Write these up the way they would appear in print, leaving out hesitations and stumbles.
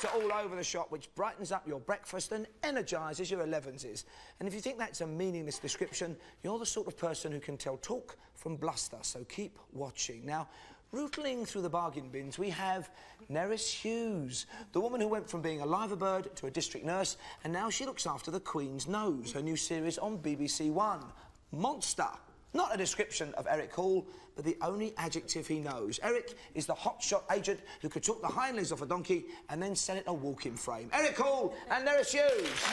water all over the shop, which brightens up your breakfast and energises your 11s. And if you think that's a meaningless description, you're the sort of person who can tell talk from bluster, so keep watching. Now, rootling through the bargain bins, we have Nerys Hughes, the woman who went from being a liver bird to a district nurse, and now she looks after the Queen's nose, her new series on BBC1. Monster. Not a description of Eric Hall, but the only adjective he knows. Eric is the hotshot agent who could talk the hind legs off a donkey and then sell it a walk-in frame. Eric Hall and Nerys Hughes.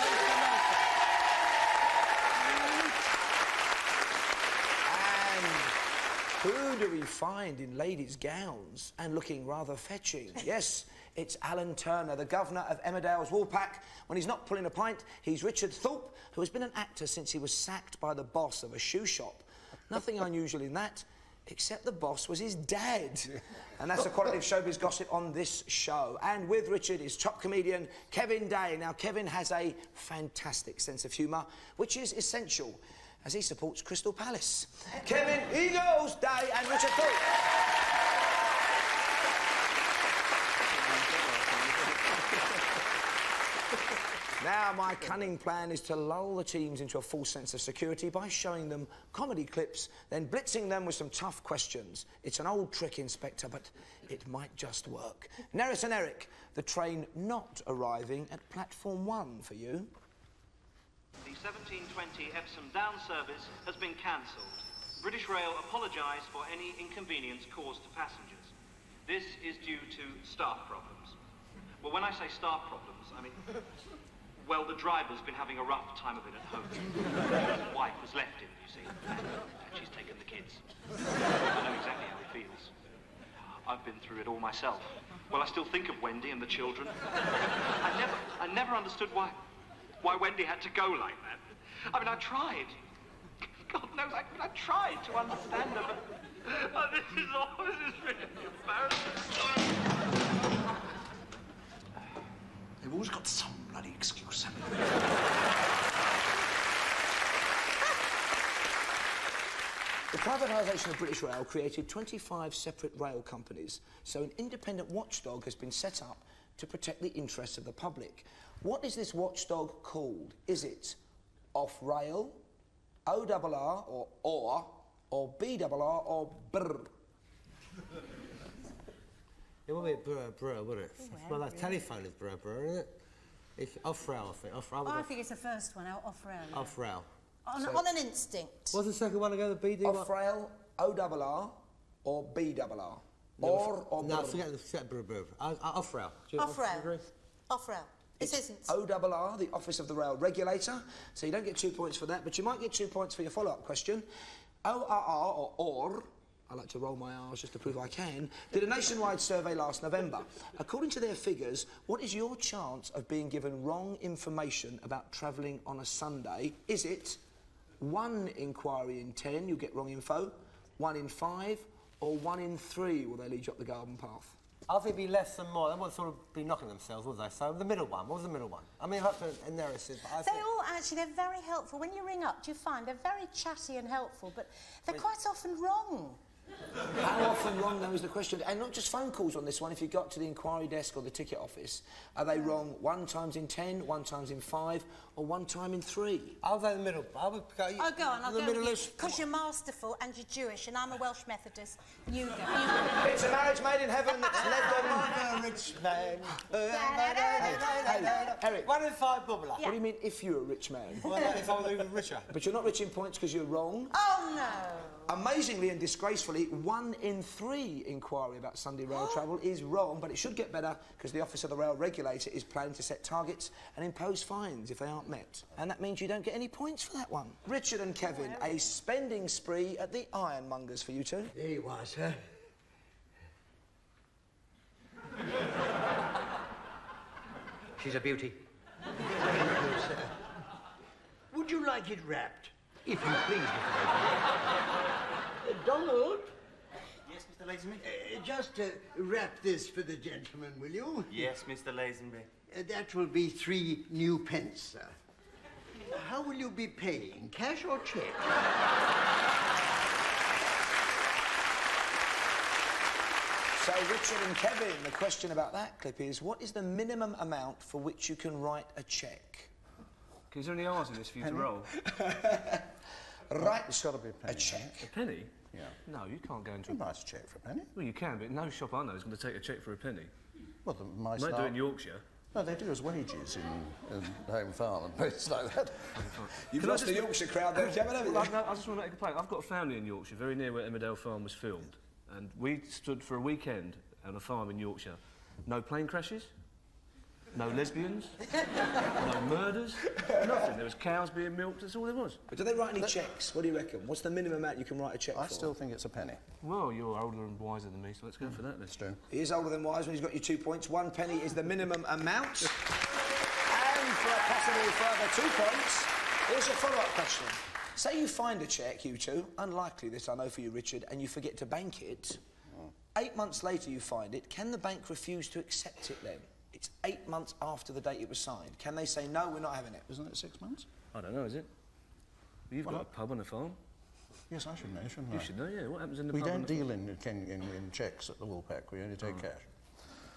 And who do we find in ladies' gowns and looking rather fetching? Yes, it's Alan Turner, the governor of Emmerdale's Woolpack. When he's not pulling a pint, he's Richard Thorpe, who has been an actor since he was sacked by the boss of a shoe shop. Nothing unusual in that, except the boss was his dad. And that's the quality of showbiz gossip on this show. And with Richard is top comedian Kevin Day. Now, Kevin has a fantastic sense of humour, which is essential as he supports Crystal Palace. Kevin, Eagles, Day and Richard Thorpe. Now, my cunning plan is to lull the teams into a false sense of security by showing them comedy clips, then blitzing them with some tough questions. It's an old trick, Inspector, but it might just work. Nerys and Eric, the train not arriving at platform 1 for you. The 1720 Epsom Down service has been cancelled. British Rail apologise for any inconvenience caused to passengers. This is due to staff problems. Well, when I say staff problems, I mean... Well, the driver's been having a rough time of it at home. His wife has left him, you see, and she's taken the kids. I know exactly how he feels. I've been through it all myself. Well, I still think of Wendy and the children. I never understood why Wendy had to go like that. I mean, I tried. God knows, I tried to understand her, but... Oh, this is really embarrassing. They've always got some bloody excuse. The privatisation of British Rail created 25 separate rail companies, so an independent watchdog has been set up to protect the interests of the public. What is this watchdog called? Is it off-rail, O-double-R, or B-double-R, or brr? It would be brr, would it? Well, that telephone is brr, isn't it? It's off-rail, I think. Off-rail. I think it's the first one, off-rail. Yeah. Off-rail. On an instinct. What's the second one again? The BD one? Off-rail, O-double-R, or B-double-R? Or no, forget brr. Off-rail. Off-rail. Off-rail. It isn't. O-double-R, the Office of the Rail Regulator. So you don't get 2 points for that, but you might get 2 points for your follow-up question. ORR, or... I like to roll my R's just to prove I can, did a nationwide survey last November. According to their figures, what is your chance of being given wrong information about travelling on a Sunday? Is it 1 inquiry in 10, you'll get wrong info, 1 in 5, or 1 in 3 will they lead you up the garden path? I think it'd be less than more. They wouldn't sort of be knocking themselves, would they? So the middle one. What was the middle one? I mean, that's a narrative, but I think... They're very helpful. When you ring up, do you find they're very chatty and helpful, but they're quite often wrong. How often wrong, though, is the question. And not just phone calls on this one. If you got to the inquiry desk or the ticket office, are they wrong 1 times in 10, 1 times in 5, or 1 time in 3? I'll go in the middle. I would go... Oh, go on, I'll go middle. Because you're masterful and you're Jewish and I'm a Welsh Methodist. You go. It's a marriage made in heaven that's led them... A rich man. Hey, Eric. 1 in 5 bubbler. What do you mean, if you're a rich man? Well, if I was even richer. But you're not rich in points because you're wrong. Oh, no. Amazingly and disgracefully, 1 in 3 inquiry about Sunday rail travel is wrong, but it should get better because the Office of the Rail Regulator is planning to set targets and impose fines if they aren't met. And that means you don't get any points for that one. Richard and Kevin, a spending spree at the ironmongers for you two. There you are, sir. She's a beauty. Thank you, sir. Would you like it wrapped? If you please, Mr. Lazenby. Donald? Yes, Mr. Lazenby? Just wrap this for the gentleman, will you? Yes, Mr. Lazenby. That will be 3 new pence, sir. How will you be paying, cash or cheque? So, Richard and Kevin, the question about that clip is, what is the minimum amount for which you can write a cheque? Is there any R's in this for you to roll? Right. It's got to be a penny. A cheque. A penny? Yeah. No, you can't go into You can write a cheque for a penny. Well, you can, but no shop I know is going to take a cheque for a penny. Well, my They might do it in Yorkshire. No, they do as wages in Home Farm and places like that. You've lost the Yorkshire crowd there, Kevin, haven't you? I just want to make a complaint. I've got a family in Yorkshire, very near where Emmerdale Farm was filmed, and we stood for a weekend on a farm in Yorkshire. No plane crashes, no lesbians, no murders, nothing. There was cows being milked, that's all there was. But do they write any cheques? What do you reckon? What's the minimum amount you can write a cheque for? I still think it's a penny. Well, you're older and wiser than me, so let's go for that then. It's true. He is older than wise when he's got you 2 points. 1 penny is the minimum amount. And for a possible further 2 points, here's your follow-up question. Say you find a cheque, you two, unlikely this I know for you, Richard, and you forget to bank it. 8 months later you find it, can the bank refuse to accept it then? It's 8 months after the date it was signed. Can they say, no, we're not having it? Isn't it 6 months? I don't know, is it? You've got a pub and a farm. Yes, I should know, shouldn't I? You should know, yeah. What happens in the We pub? don't and the deal in cheques at the Woolpack. We only take cash.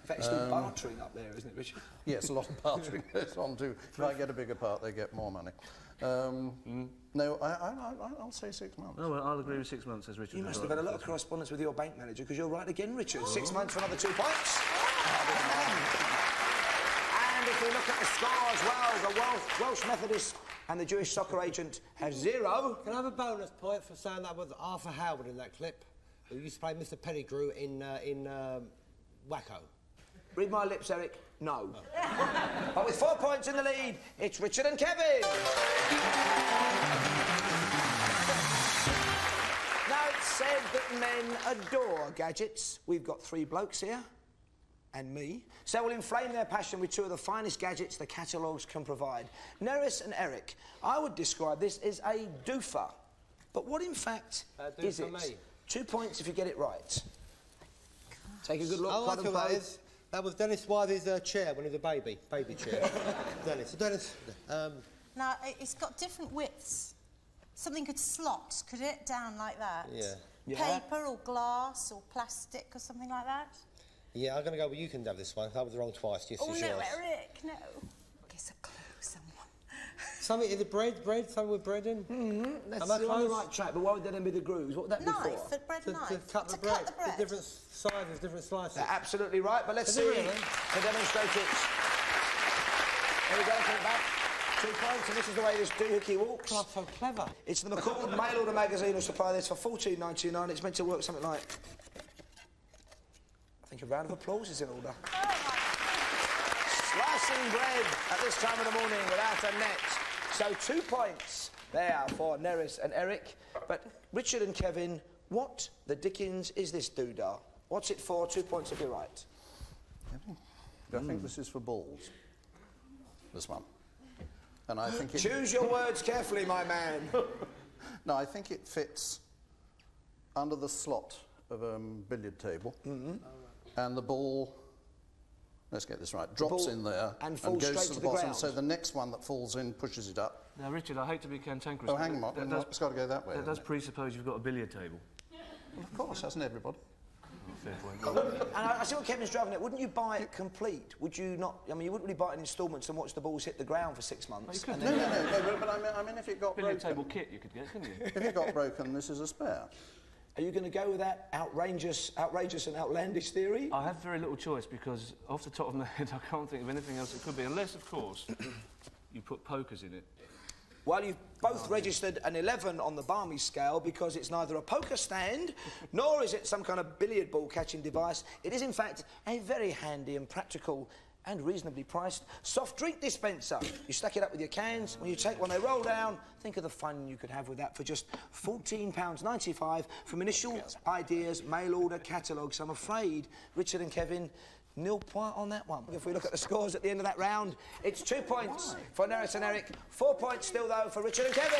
In fact, it's still bartering up there, isn't it, Richard? Yes, a lot of bartering goes on too. If I get a bigger part, they get more money. No, I'll say 6 months. Oh, well, I'll agree with 6 months, says Richard. You must have had a lot of correspondence with your bank manager, because you're right again, Richard. 6 months for another 2 points. And if we look at the score as well, the Welsh Methodist and the Jewish soccer agent have 0. Can I have a bonus point for saying that was Arthur Howard in that clip, who used to play Mr. Pettigrew in Wacko? Read my lips, Eric. No. But with 4 points in the lead, it's Richard and Kevin. Now, it's said that men adore gadgets. We've got 3 blokes here, and me. So we'll inflame their passion with 2 of the finest gadgets the catalogues can provide. Neris and Eric, I would describe this as a doofer. But what, in fact, is it? Me. 2 points if you get it right. Take a good look. I like that is. That was Dennis Withy's chair when he was a baby chair. Dennis. Now, it's got different widths. Something could slot, could it, down like that? Yeah. Paper or glass or plastic or something like that? Yeah, I'm going to go with you can have this one. I was wrong twice. Yes, Oh, it's no, yours. Eric, no. Give us a clue, someone. Something in the bread? Something with bread in? That's Am I on the close? right track, but why would that then be the grooves? What would that be Knife, for? a bread To knife. cut the bread. The different sizes, different slices. They're absolutely right, but let's Is see it really? to demonstrate it. Here we go, put it back. 2 points, and this is the way this doohickey walks. God, so clever. It's the McCall Mail Order magazine who supply this for $14.99. It's meant to work something like... I think a round of applause is in order. Slicing bread at this time of the morning without a net. So 2 points there for Neris and Eric. But Richard and Kevin, what the dickens is this doodah? What's it for? 2 points if you're right. I think this is for balls. This one. And I think it... Choose your words carefully, my man. No, I think it fits under the slot of a billiard table. And the ball, let's get this right, drops in there and falls goes straight to to the the bottom. ground. So the next one that falls in pushes it up. Now, Richard, I hate to be cantankerous. Oh, but hang on, it's got to go that way. That does presuppose you've got a billiard table. Well, of course, hasn't everybody? Fair point. And I see what Kevin's driving at. Wouldn't you buy it complete? Would you not? I mean, you wouldn't really buy it in instalments and watch the balls hit the ground for 6 months. you could. and then- No, but I mean if it got Billiard broken... table kit you could get, couldn't you? If it got broken, this is a spare. Are you going to go with that outrageous and outlandish theory? I have very little choice because off the top of my head I can't think of anything else it could be, unless, of course, you put pokers in it. Well, you've both registered an 11 on the Barmy scale because it's neither a poker stand nor is it some kind of billiard ball catching device. It is, in fact, a very handy and practical and reasonably priced soft drink dispenser. You stack it up with your cans. When you take one, they roll down. Think of the fun you could have with that for just £14.95 from Initial Ideas mail order catalogues. I'm afraid Richard and Kevin, 0 point on that one. If we look at the scores at the end of that round, it's 2 points for Neris and Eric. 4 points still, though, for Richard and Kevin.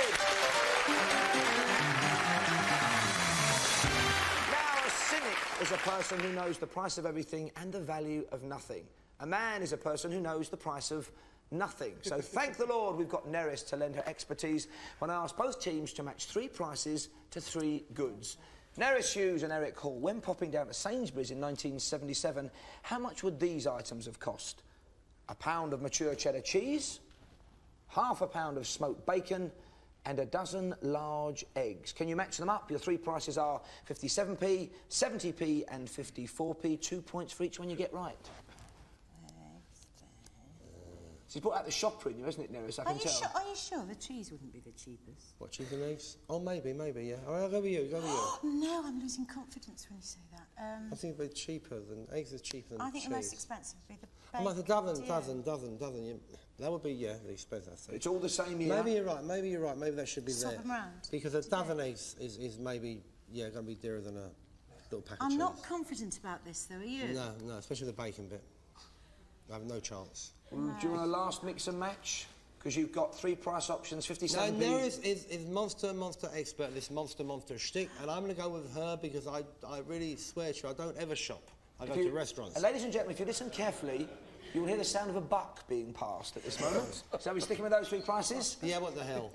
Now, a cynic is a person who knows the price of everything and the value of nothing. A man is a person who knows the price of nothing. So thank the Lord we've got Neris to lend her expertise when I asked both teams to match 3 prices to 3 goods. Nerys Hughes and Eric Hall, when popping down to Sainsbury's in 1977, how much would these items have cost? A pound of mature cheddar cheese, half a pound of smoked bacon, and a dozen large eggs. Can you match them up? Your three prices are 57p, 70p and 54p. 2 points for each one you get right. She's brought out the shopper in you, hasn't it, Nerys? I can tell. Are you sure the cheese wouldn't be the cheapest? What, cheese and eggs? Oh, maybe, yeah. All right, I'll go with you, No, I'm losing confidence when you say that. I think they're cheaper than... Eggs are cheaper than cheese. I think the most expensive would be the I'm bacon. like a dozen. Yeah. That would be, yeah, the expensive, I think. It's all the same here. Maybe you're right, maybe that should be Swap there. them round. Because a dozen eggs is maybe, yeah, going to be dearer than a little pack of cheese. I'm not confident about this, though, are you? No, especially the bacon bit. I have no chance. Do you want a last mix and match? Because you've got three price options, 57p. No, Nerys is monster expert, this monster shtick, and I'm going to go with her because I really swear to you, I don't ever shop. I go to restaurants. Ladies and gentlemen, if you listen carefully, you will hear the sound of a buck being passed at this moment. So are we sticking with those three prices? Yeah, what the hell?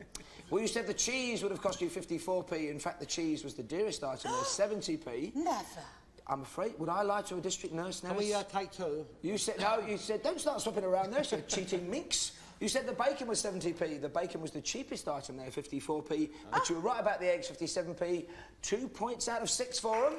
Well, you said the cheese would have cost you 54p. In fact, the cheese was the dearest item, there's 70p. Never. I'm afraid, would I lie to a district nurse now? Can we take two? You said, no, you said, don't start swapping around there, so cheating minx. You said the bacon was 70p. The bacon was the cheapest item there, 54p. But you were right about the eggs, 57p. 2 points out of 6 for them.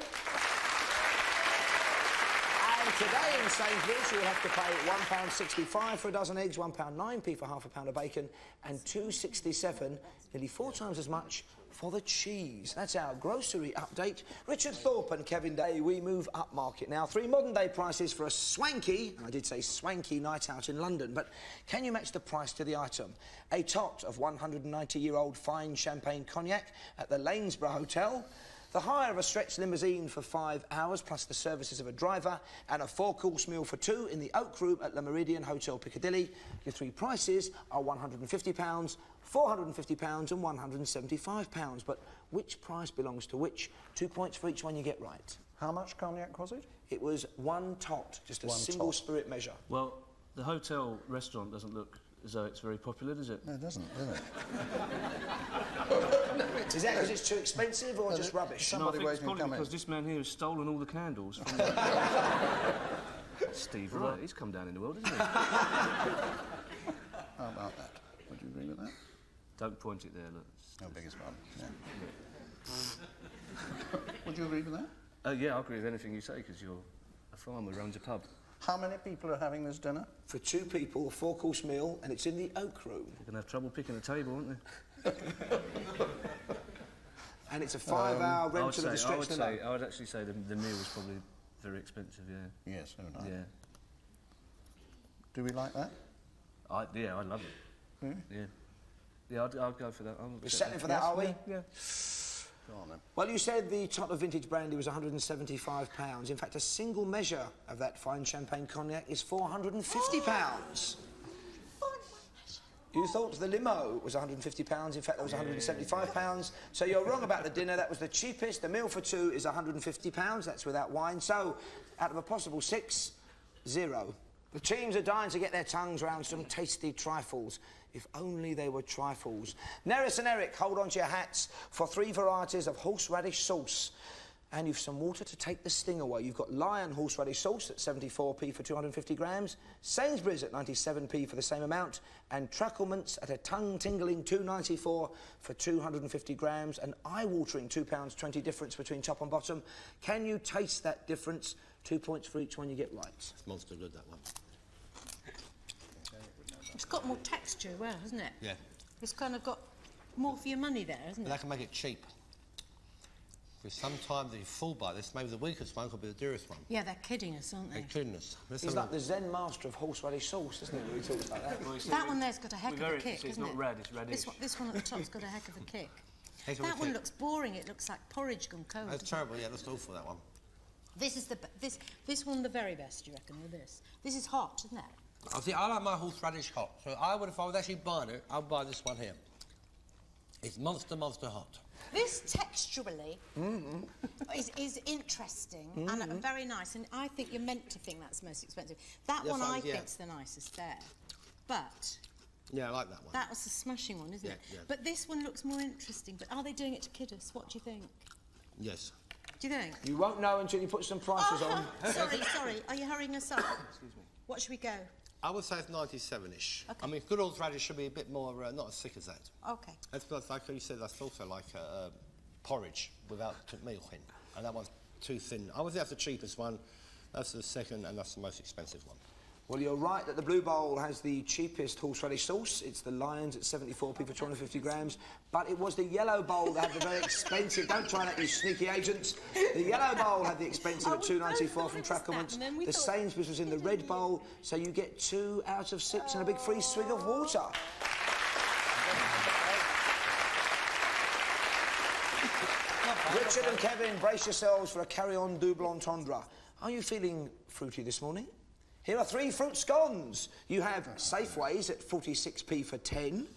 And today in Sainsbury's, you will have to pay £1.65 for a dozen eggs, £1.09p for half a pound of bacon, and £2.67, nearly 4 times as much for the cheese. That's our grocery update. Richard Thorpe and Kevin Day, we move up market now. 3 modern-day prices for a swanky, and I did say swanky, night out in London, but can you match the price to the item? A tot of 190-year-old fine champagne cognac at the Lanesborough Hotel, the hire of a stretched limousine for 5 hours, plus the services of a driver, and a 4-course meal for 2 in the Oak Room at Le Méridien Hotel Piccadilly. Your 3 prices are £150, £450 and £175. But which price belongs to which? 2 points for each one you get right. How much cognac was it? It was 1 tot, just a single spirit measure. Well, the hotel restaurant doesn't look as though it's very popular, does it? No, it doesn't, does it? Is that because it's too expensive or just rubbish? No, I think it's waiting to probably come because in. this man here has stolen all the candles from Steve Wright. He's come down in the world, hasn't he? How about that? Would you agree with that? Don't point it there, look. No, biggest one. Yeah. Would you agree with that? Yeah, I agree with anything you say, because you're a farmer who owns a pub. How many people are having this dinner? For 2 people, a 4-course meal, and it's in the Oak Room. You're going to have trouble picking a table, aren't you? And it's a 5-hour rental of the stretched limo. I would actually say the meal was probably very expensive, yeah. Yes, so would I. Yeah. Do we like that? Yeah, I love it. Really? Yeah. Yeah, I'll go for that. We're settling for that, are we? Yeah. Go on then. Well, you said the tot of vintage brandy was £175. In fact, a single measure of that fine champagne cognac is £450. You thought the limo was £150. In fact, that was £175. So you're wrong about the dinner. That was the cheapest. The meal for 2 is £150. That's without wine. So, out of a possible 6, 0. The teams are dying to get their tongues around some tasty trifles. If only they were trifles. Nerys and Eric, hold on to your hats for 3 varieties of horseradish sauce. And you've some water to take the sting away. You've got Lion horseradish sauce at 74p for 250 grams, Sainsbury's at 97p for the same amount, and Truckleman's at a tongue-tingling £2.94 for 250 grams, an eye-watering £2.20 difference between top and bottom. Can you taste that difference? 2 points for each one you get right. It's monster good, that one. It's got more texture as well, hasn't it? Yeah. It's kind of got more for your money there, isn't But it? that can make it cheap. Because sometimes you fall by this, maybe the weakest one could be the dearest one. Yeah, they're kidding us, aren't They're they? kidding us. He's like the Zen master of horseradish sauce, isn't he, when he talks like that? That one there's got a heck of a kick, It's isn't not it? red, it's radish. This one at the top's got a heck of a kick. Heck of a That one kick. looks boring. It looks like porridge gone cold. That's terrible, yeah, that's awful, that one. This is this one the very best, you reckon, or this? This is hot, isn't it? I see, I like my horseradish hot. So if I was actually buying it, I'd buy this one here. It's monster hot. This texturally is interesting and very nice, and I think you're meant to think that's most expensive. That Yes, one I yeah. think's the nicest there, but Yeah, I like that one. that was the smashing one, isn't Yeah, it? yeah. But this one looks more interesting. But are they doing it to kid us? What do you think? Yes. Do you think? You won't know until you put some prices on. Sorry. Are you hurrying us up? Excuse me. What should we go? I would say it's 97-ish. Okay. I mean, good old radish should be a bit more, not as thick as that. Okay. That's like you said, that's also like porridge without milk in. And that one's too thin. I would say that's the cheapest one. That's the second, and that's the most expensive one. Well, you're right that the Blue Bowl has the cheapest horseradish sauce. It's the Lions at 74p for 250 grams. But it was the Yellow Bowl that had the very expensive... Don't try that, you sneaky agents. The Yellow Bowl had the expensive at 2.94 from Tracklements. The Sainsbury's was in the Red Bowl, so you get 2 out of 6 and a big free swig of water. Richard and Kevin, brace yourselves for a carry-on double entendre. Are you feeling fruity this morning? Here are 3 fruit scones. You have Safeways at 46p for 10,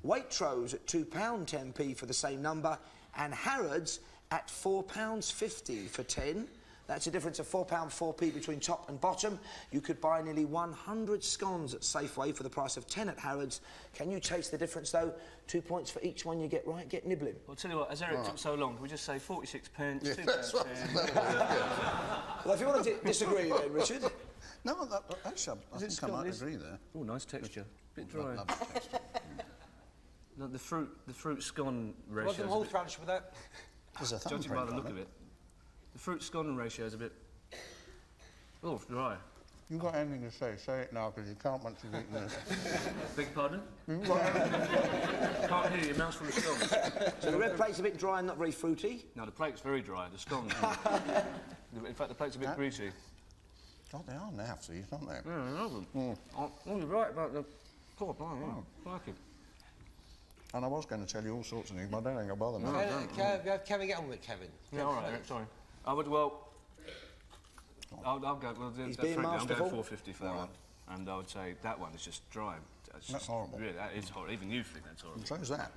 Waitrose at £2.10p for the same number, and Harrods at £4.50 for 10. That's a difference of £4.4p between top and bottom. You could buy nearly 100 scones at Safeway for the price of 10 at Harrods. Can you taste the difference, though? 2 points for each one you get right. Get nibbling. Well, I'll tell you what, as Eric took so long, can we just say 46 pence, Yeah, £2.10? Well, if you want to disagree then, Richard... No, actually, I think I might agree there. Oh, nice texture. Bit dry. Lovely texture. No, the fruit scone ratio. What's the horseradish with that? There's a Judging by thumbprint the on look of it, the fruit scone ratio is a bit. Oh, it's dry. You've got anything to say it now, because you can't once you've eaten this. Beg pardon? Can't hear you, your mouth's full of scones. So the red plate's a bit dry and not very fruity. No, the plate's very dry. The scones. In fact, the plate's a bit greasy. God, they are nasty, aren't they? Yeah, I love them. Oh, you're right about the. God, like it. And I was going to tell you all sorts of things, but I don't think I'll bother now. Kevin, get on with it, Kevin. Yeah, all right, Eric, sorry. I would, well... I'll go... Well, He's being masterful. I'm going 450 for that one. And I would say that one is just dry. That's horrible. Really, that is horrible. Even you think that's horrible. So is that.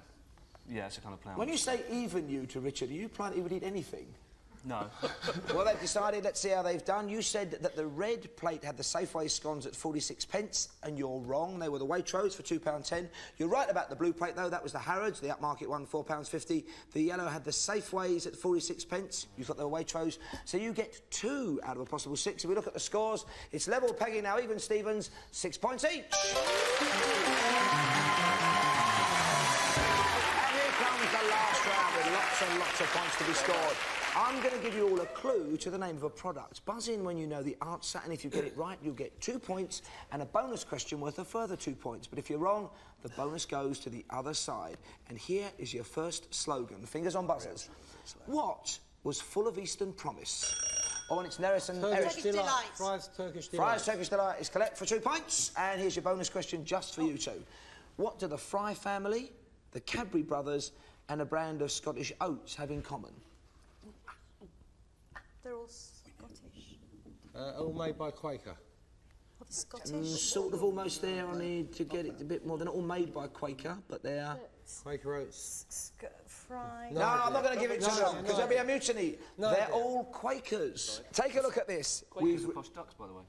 Yeah, it's a kind of plough. When you say even you to Richard, are you implying that he would eat anything? No. Well, they've decided, let's see how they've done. You said that the red plate had the Safeway scones at 46 pence, and you're wrong. They were the Waitrose for £2.10. You're right about the blue plate, though. That was the Harrods, the upmarket one, £4.50. The yellow had the Safeways at 46 pence. You thought they were Waitrose. So you get 2 out of a possible 6. If we look at the scores, it's level pegging now, even Stevens, 6 points each. The last round with lots and lots of points to be scored. I'm going to give you all a clue to the name of a product. Buzz in when you know the answer, and if you get it right, you'll get 2 points and a bonus question worth a further 2 points. But if you're wrong, the bonus goes to the other side. And here is your first slogan. Fingers on buzzers. What was full of Eastern promise? Oh, and it's Neris and Eric. Turkish Delight. Fries Turkish Delight. Fries Turkish Delight is correct for 2 points. And here's your bonus question just for you two. What do the Fry family, the Cadbury brothers, and a brand of Scottish oats have in common? They're all Scottish. All made by Quaker. Well, the Scottish. Sort of almost there. I need to get it a bit more. They're not all made by Quaker, but they are. Quaker oats. Fried. No, I'm not going to give it to them because there'll be a mutiny. No They're idea. all Quakers. Take a look at this. Quakers are posh ducks, by the way.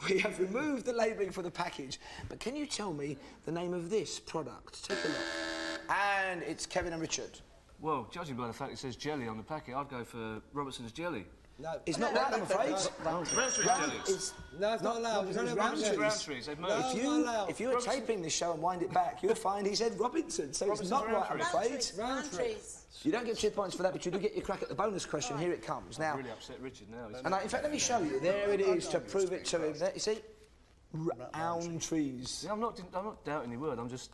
We have removed the labelling for the package, but can you tell me the name of this product? Take a look. And it's Kevin and Richard. Well, judging by the fact it says jelly on the packet, I'd go for Robertson's jelly. No. It's not right, I'm afraid. Roundtree jelly. No, it's not allowed. It's It's only Roundtree's. Roundtrees, they've moved. No. it's not allowed. If you were taping this show and wind it back, you'll find he said Robinson, so it's not right, I'm afraid. Roundtrees. You don't get 2 points for that, but you do get your crack at the bonus question. Here it comes. Now, Really upset Richard now. and in fact, let me show you. There it is to prove it to him. There, you see? Roundtrees. Yeah, I'm not doubting your word. I'm just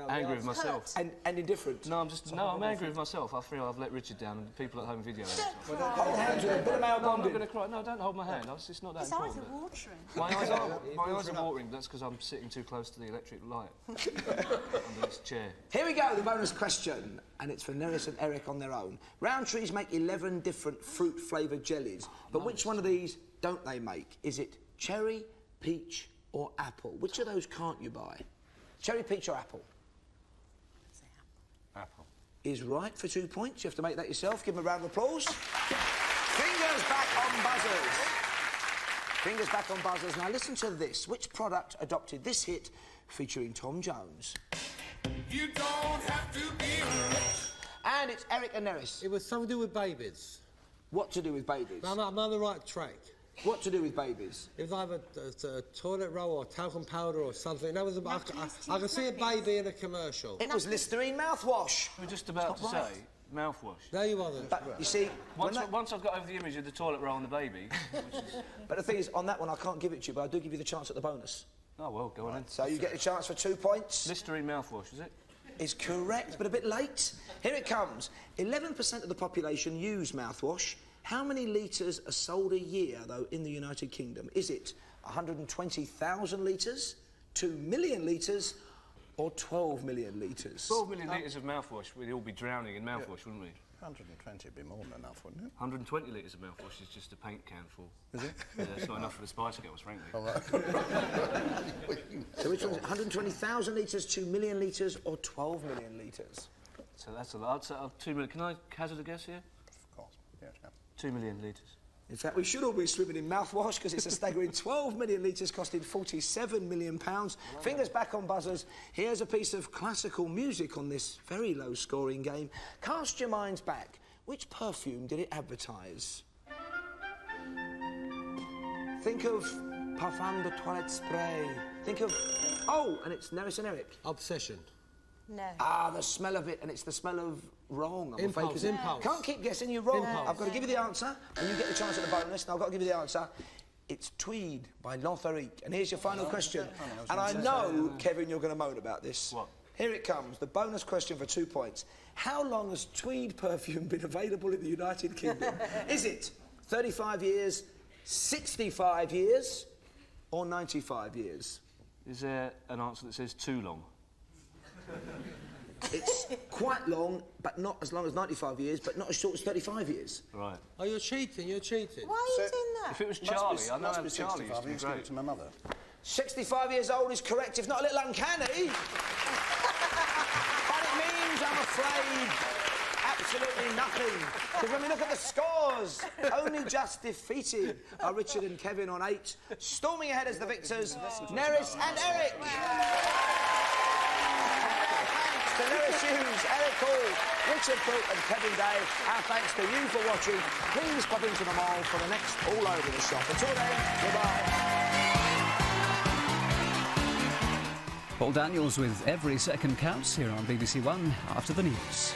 angry with myself. And indifferent. No, I'm angry with myself. I feel I've let Richard down and people at home video it. Hold hands with a bit of male No, I'm not bonding. going to cry. No, don't hold my hand. It's not that His eyes important. are watering. My eyes are watering. That's because I'm sitting too close to the electric light under this chair. Here we go, the bonus question, and it's for Neris and Eric on their own. Roundtrees make 11 different fruit-flavoured jellies, but which one of these don't they make? Is it cherry, peach, or apple? Which of those can't you buy? Cherry, peach, or apple? Apple. Is right for 2 points. You have to make that yourself. Give him a round of applause. Fingers back on buzzers. Fingers back on buzzers. Now listen to this. Which product adopted this hit featuring Tom Jones? You don't have to be rich. And it's Eric and Neris. It was something to do with babies. What to do with babies? No, I'm on the right track. What to do with babies? It was either a toilet roll or talcum powder or something. That was I can see a baby in a commercial. It was Listerine mouthwash. We were just about to say mouthwash. No, you wasn't. But you see, Once I've got over the image of the toilet roll and the baby, which is... But the thing is, on that one, I can't give it to you, but I do give you the chance at the bonus. Oh, well, go on then. So you get the chance for 2 points. Listerine mouthwash, is it? Is correct, but a bit late. Here it comes. 11% of the population use mouthwash. How many litres are sold a year, though, in the United Kingdom? Is it 120,000 litres, 2 million litres, or 12 million litres? 12 million litres of mouthwash, we'd all be drowning in mouthwash, wouldn't we? 120 would be more than enough, wouldn't it? 120 litres of mouthwash is just a paint can full. Is it? Yeah, it's not enough for the Spice Girls, frankly. All right. So which one is it? 120,000 litres, 2 million litres, or 12 million litres? So that's a lot. I'd say 2 million. Can I hazard a guess here? Of course. Yeah, yeah. 2 million litres. In fact, we should all be swimming in mouthwash because it's a staggering 12 million litres costing £47 million. Fingers back on buzzers. Here's a piece of classical music on this very low-scoring game. Cast your minds back. Which perfume did it advertise? Think of Parfum de Toilette Spray. Think of... Oh, and it's Neris and Eric. Obsession. No. Ah, the smell of it, and it's the smell of wrong. I'm Impulse, afraid, 'cause impulse. Can't keep guessing, you're wrong. Impulse. I've got to give you the answer, and you get the chance at the bonus, and I've got to give you the answer. It's Tweed by L'Entherique. And here's your final question. And I know, Kevin, you're going to moan about this. What? Here it comes, the bonus question for 2 points. How long has Tweed perfume been available in the United Kingdom? Is it 35 years, 65 years, or 95 years? Is there an answer that says too long? It's quite long, but not as long as 95 years, but not as short as 35 years. Right. Oh, you're cheating, you're cheating. Why are you doing that? If it was Charlie, I know how Must be Charlie 65. used to be Used to give it great. to my mother. 65 years old is correct, if not a little uncanny. But it means, I'm afraid, absolutely nothing. Because when we look at the scores, only just defeated are Richard and Kevin on 8. Storming ahead as the victors, Neris and Eric. To Neris Hughes, Eric Hall, Richard Cook and Kevin Day, our thanks to you for watching. Please pop into the mall for the next All Over the Shop. Until then, goodbye. Paul Daniels with Every Second Counts here on BBC1 after the news.